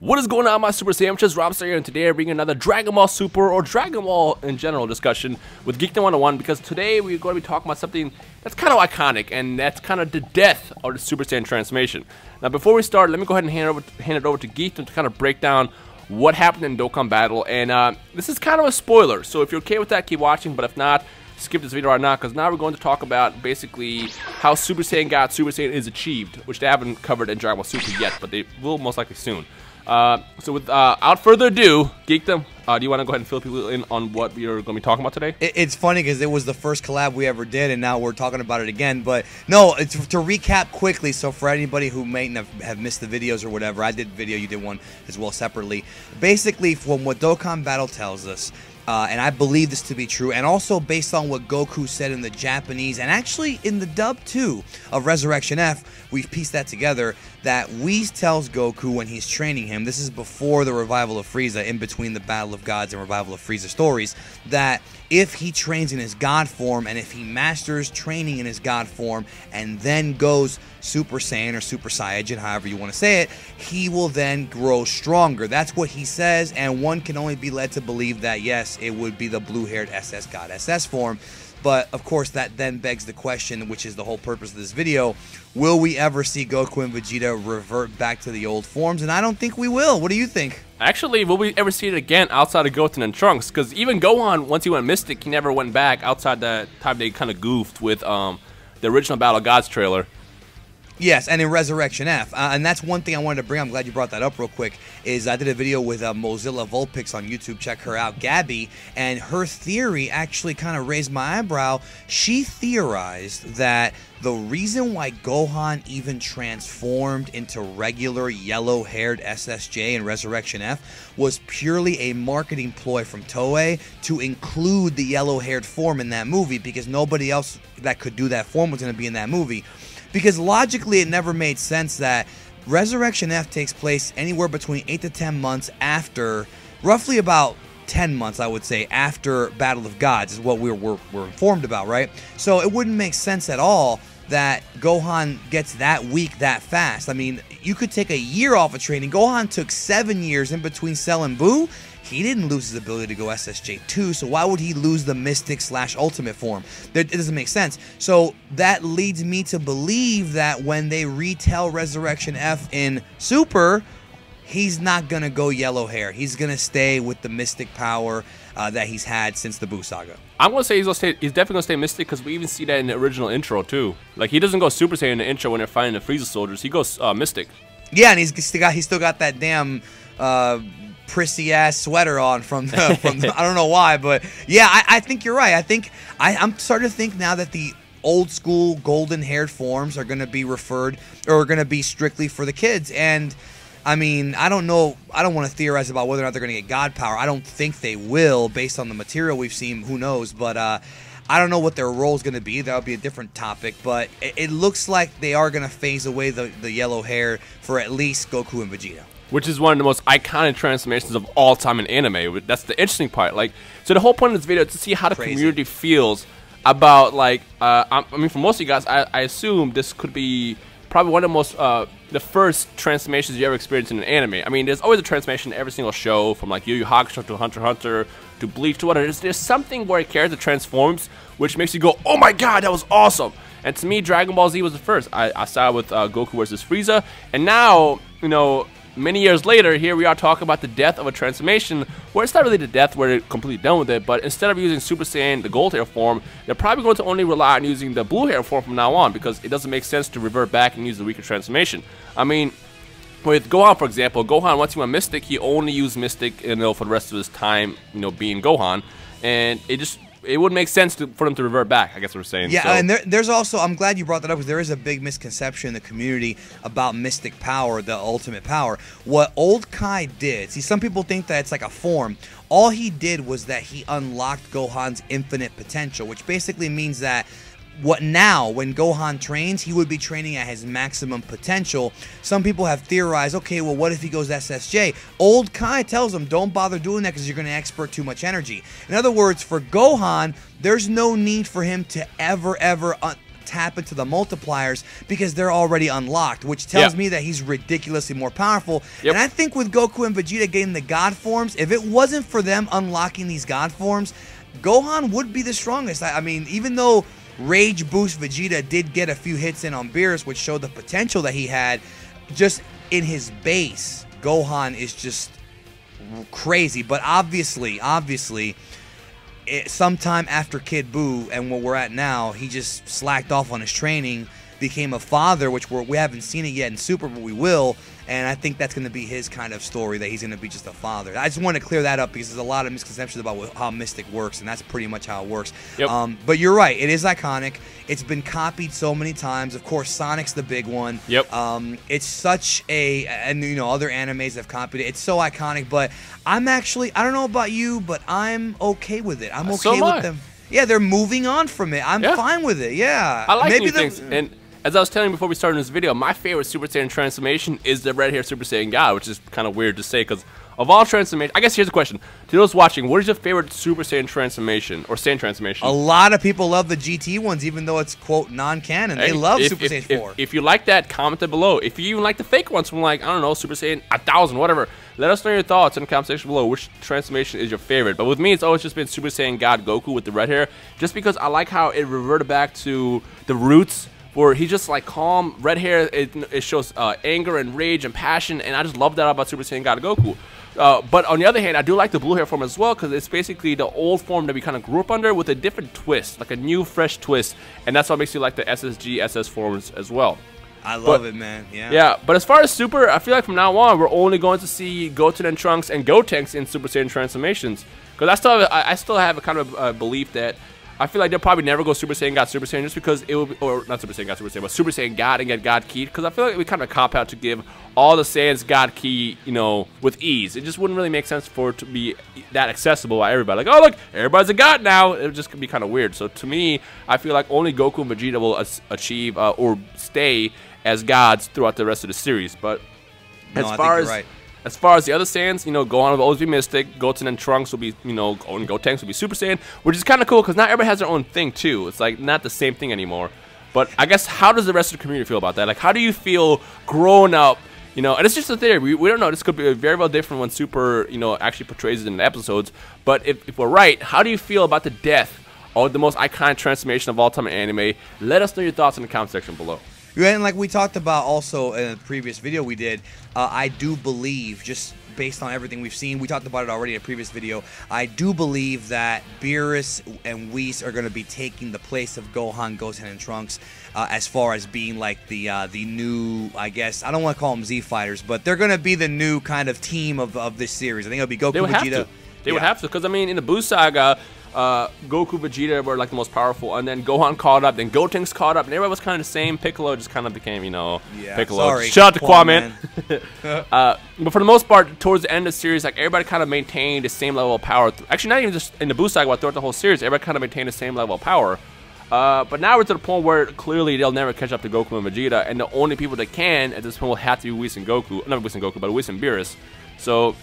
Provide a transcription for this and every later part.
What is going on, my Super Saiyan? Rhymestyle, and today I bring another Dragon Ball Super or Dragon Ball in general discussion with Geekdom 101, because today we're going to be talking about something that's kind of iconic, and that's kind of the death of the Super Saiyan transformation. Now, before we start, let me go ahead and hand it over to Geekdom to kind of break down what happened in Dokkan Battle, and this is kind of a spoiler, so if you're okay with that, keep watching, but if not, skip this video right now, because now we're going to talk about basically how Super Saiyan God Super Saiyan is achieved, which they haven't covered in Dragon Ball Super yet, but they will most likely soon. So without further ado, Geekdom, do you want to go ahead and fill people in on what we are going to be talking about today? It's funny because it was the first collab we ever did, and now we're talking about it again. But no, it's to recap quickly. So for anybody who may have missed the videos or whatever, I did a video, you did one as well separately. Basically, from what Dokkan Battle tells us, and I believe this to be true, and also based on what Goku said in the Japanese, and actually in the dub too, of Resurrection F, we've pieced that together, that Whis tells Goku when he's training him, this is before the revival of Frieza, in between the Battle of Gods and revival of Frieza stories, that if he trains in his God form, and if he masters training in his God form, and then goes Super Saiyan or Super Saiyan, however you want to say it, he will then grow stronger. That's what he says, and one can only be led to believe that, yes, it would be the blue-haired SS God SS form. But, of course, that then begs the question, which is the whole purpose of this video, will we ever see Goku and Vegeta revert back to the old forms? And I don't think we will. What do you think? Actually, will we ever see it again outside of Goten and Trunks? Because even Gohan, once he went Mystic, he never went back outside the time they kind of goofed with the original Battle of Gods trailer. Yes, and in Resurrection F, and that's one thing I wanted to bring. I'm glad you brought that up real quick. Is I did a video with Mozilla Vulpix on YouTube. Check her out, Gabby, and her theory actually kind of raised my eyebrow. She theorized that the reason why Gohan even transformed into regular yellow-haired SSJ in Resurrection F was purely a marketing ploy from Toei to include the yellow-haired form in that movie, because nobody else that could do that form was going to be in that movie. Because logically, it never made sense that Resurrection F takes place anywhere between 8 to 10 months after, roughly about 10 months, I would say, after Battle of Gods, is what we're informed about, right? So it wouldn't make sense at all that Gohan gets that weak that fast. I mean, you could take a year off of training. Gohan took 7 years in between Cell and Buu. He didn't lose his ability to go SSJ2, so why would he lose the Mystic / Ultimate form? It doesn't make sense. So that leads me to believe that when they retell Resurrection F in Super, he's not going to go yellow hair. He's going to stay with the Mystic power that he's had since the Buu Saga. I'm going to say he's definitely going to stay Mystic, because we even see that in the original intro too. Like, he doesn't go Super Saiyan in the intro when they're fighting the Frieza soldiers. He goes Mystic. Yeah, and he's still got that damn prissy ass sweater on from the, I don't know why, but yeah, I think you're right. I'm starting to think now that the old school golden haired forms are going to be referred, or are going to be strictly for the kids. And I mean, I don't know, I don't want to theorize about whether or not they're going to get God power. I don't think they will, based on the material we've seen. Who knows? But I don't know what their role is going to be. That would be a different topic. But it looks like they are going to phase away the yellow hair for at least Goku and Vegeta, which is one of the most iconic transformations of all time in anime. That's the interesting part. Like, so the whole point of this video is to see how the community feels about, like, I mean, for most of you guys, I assume this could be probably one of the most, the first transformations you ever experienced in an anime. I mean, there's always a transformation in every single show, from like Yu Yu Hakusho to Hunter x Hunter to Bleach to whatever. There's something where a character transforms, which makes you go, oh my god, that was awesome. And to me, Dragon Ball Z was the first. I started with Goku versus Frieza, and now, you know, many years later, here we are talking about the death of a transformation, where it's not really the death where they're completely done with it, but instead of using Super Saiyan, the gold hair form, they're probably going to only rely on using the blue hair form from now on, because it doesn't make sense to revert back and use the weaker transformation. I mean, with Gohan, for example, Gohan, once he went Mystic, he only used Mystic, you know, for the rest of his time, you know, being Gohan, and it would make sense for them to revert back, I guess what we're saying. Yeah, so. And there's also, I'm glad you brought that up, because there is a big misconception in the community about Mystic power, the ultimate power. What Old Kai did, see, some people think that it's like a form. All he did was that he unlocked Gohan's infinite potential, which basically means that when Gohan trains, he would be training at his maximum potential. Some people have theorized, okay, well, what if he goes SSJ? Old Kai tells him, don't bother doing that, because you're going to expert too much energy. In other words, for Gohan, there's no need for him to ever tap into the multipliers because they're already unlocked, which tells me that he's ridiculously more powerful. And I think with Goku and Vegeta getting the God forms, if it wasn't for them unlocking these God forms, Gohan would be the strongest. I mean, even though Rage Boost Vegeta did get a few hits in on Beerus, which showed the potential that he had, just in his base, Gohan is just crazy. But obviously, sometime after Kid Buu and what we're at now, he just slacked off on his training, became a father, which we haven't seen it yet in Super, but we will. And I think that's going to be his kind of story, that he's going to be just a father. I just want to clear that up because there's a lot of misconceptions about how Mystic works, and that's pretty much how it works. But you're right. It is iconic. It's been copied so many times. Of course, Sonic's the big one. It's such a, and you know, other animes have copied it. It's so iconic, but I'm actually, I don't know about you, but I'm okay with it. I'm okay with them. Yeah, they're moving on from it. I'm fine with it. Yeah. I like new things. And as I was telling you before we started this video, my favorite Super Saiyan transformation is the red hair Super Saiyan God, which is kind of weird to say because of all transformations. I guess here's the question. To those watching, what is your favorite Super Saiyan transformation or Saiyan transformation? A lot of people love the GT ones, even though it's, quote, non-canon. They love Super Saiyan 4. If you like that, comment it below. If you even like the fake ones from, like, I don't know, Super Saiyan 1000, whatever, let us know your thoughts in the comment section below. Which transformation is your favorite? But with me, it's always just been Super Saiyan God Goku with the red hair, just because I like how it reverted back to the roots, where he's just like calm, red hair. It shows anger and rage and passion, and I just love that about Super Saiyan God Goku. But on the other hand, I do like the blue hair form as well, because it's basically the old form that we kind of grew up under with a different twist, like a new, fresh twist, and that's what makes you like the SSG, SS forms as well. I love it, man. Yeah, but as far as Super, I feel like from now on, we're only going to see Goten and Trunks and Gotenks in Super Saiyan transformations, because I still have a kind of belief that I feel like they'll probably never go Super Saiyan God Super Saiyan, just because it will be, or not Super Saiyan God Super Saiyan, but Super Saiyan God and get God Keyed, because I feel like we kind of cop out to give all the Saiyans God Key, you know, with ease. It just wouldn't really make sense for it to be that accessible by everybody. Like, oh look, everybody's a God now. It just could be kind of weird. So to me, I feel like only Goku and Vegeta will achieve or stay as gods throughout the rest of the series. But as far as the other Saiyans, you know, Gohan will always be Mystic, Goten and Trunks will be, you know, and Gotenks will be Super Saiyan, which is kind of cool because not everybody has their own thing too. It's like not the same thing anymore. But I guess, how does the rest of the community feel about that? Like, how do you feel growing up? You know, and it's just a theory. We don't know. This could be very well different when Super, you know, actually portrays it in the episodes. But if we're right, how do you feel about the death of the most iconic transformation of all time in anime? Let us know your thoughts in the comment section below. And like we talked about also in a previous video we did, I do believe, just based on everything we've seen, we talked about it already in a previous video, I do believe that Beerus and Whis are going to be taking the place of Gohan, Goten, and Trunks as far as being like the new, I guess, I don't want to call them Z Fighters, but they're going to be the new kind of team of this series. I think it'll be Goku, Vegeta. They would have to, because I mean, in the Buu Saga, Goku, Vegeta were like the most powerful, and then Gohan caught up, then Gotenks caught up, and everybody was kind of the same. Piccolo just kind of became, you know, Piccolo. Sorry. Shout out to Kwame. But for the most part, towards the end of the series, like, everybody kind of maintained the same level of power. Actually, not even just in the Buu Saga, but throughout the whole series, everybody kind of maintained the same level of power. But now we're to the point where clearly they'll never catch up to Goku and Vegeta, and the only people that can at this point will have to be Whis and Goku. Not Whis and Goku, but Whis and Beerus. So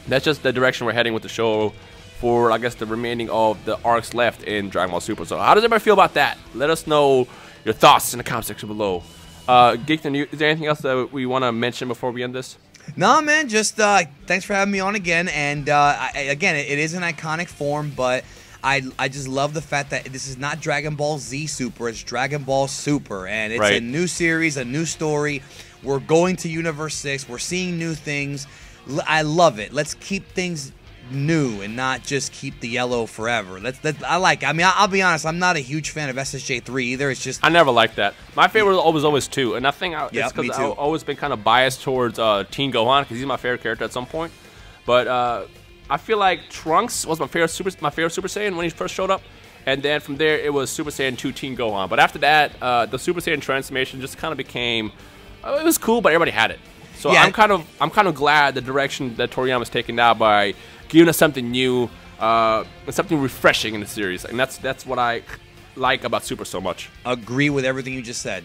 that's just the direction we're heading with the show for, I guess, the remaining of the arcs left in Dragon Ball Super. So how does everybody feel about that? Let us know your thoughts in the comment section below. Geekton, is there anything else that we want to mention before we end this? No, man, just thanks for having me on again. And again, it is an iconic form, but I just love the fact that this is not Dragon Ball Z Super, it's Dragon Ball Super, and it's a new series, a new story. We're going to Universe 6, we're seeing new things. I love it. Let's keep things new and not just keep the yellow forever. I mean, I'll be honest, I'm not a huge fan of SSJ 3 either. It's just, I never liked that. My favorite was always 2, and I think it's because I've always been kind of biased towards Teen Gohan, because he's my favorite character at some point. But I feel like Trunks was my favorite Super Saiyan when he first showed up, and then from there it was Super Saiyan 2 Teen Gohan. But after that, the Super Saiyan transformation just kind of became, it was cool, but everybody had it. So I'm kind of glad the direction that Toriyama's taken now by giving us something new, something refreshing in the series, and that's what I like about Super so much. Agree with everything you just said.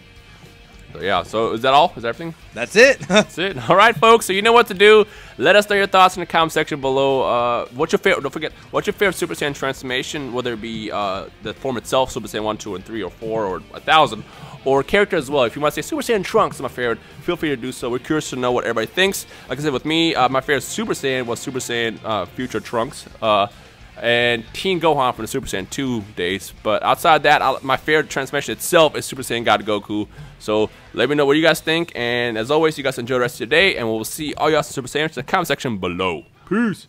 So yeah, so is that all? Is that everything? That's it. That's it. All right, folks. So you know what to do. Let us know your thoughts in the comment section below. What's your favorite? Don't forget. What's your favorite Super Saiyan transformation? Whether it be the form itself, Super Saiyan 1, 2, and 3, or 4, or 1000, or character as well. If you want to say Super Saiyan Trunks is my favorite, feel free to do so. We're curious to know what everybody thinks. Like I said, with me, my favorite Super Saiyan was Super Saiyan Future Trunks. And Teen Gohan from the Super Saiyan 2 days. But outside that, my favorite transformation itself is Super Saiyan God Goku. So let me know what you guys think. And as always, you guys enjoy the rest of your day. And we'll see all y'all Super Saiyans in the comment section below. Peace.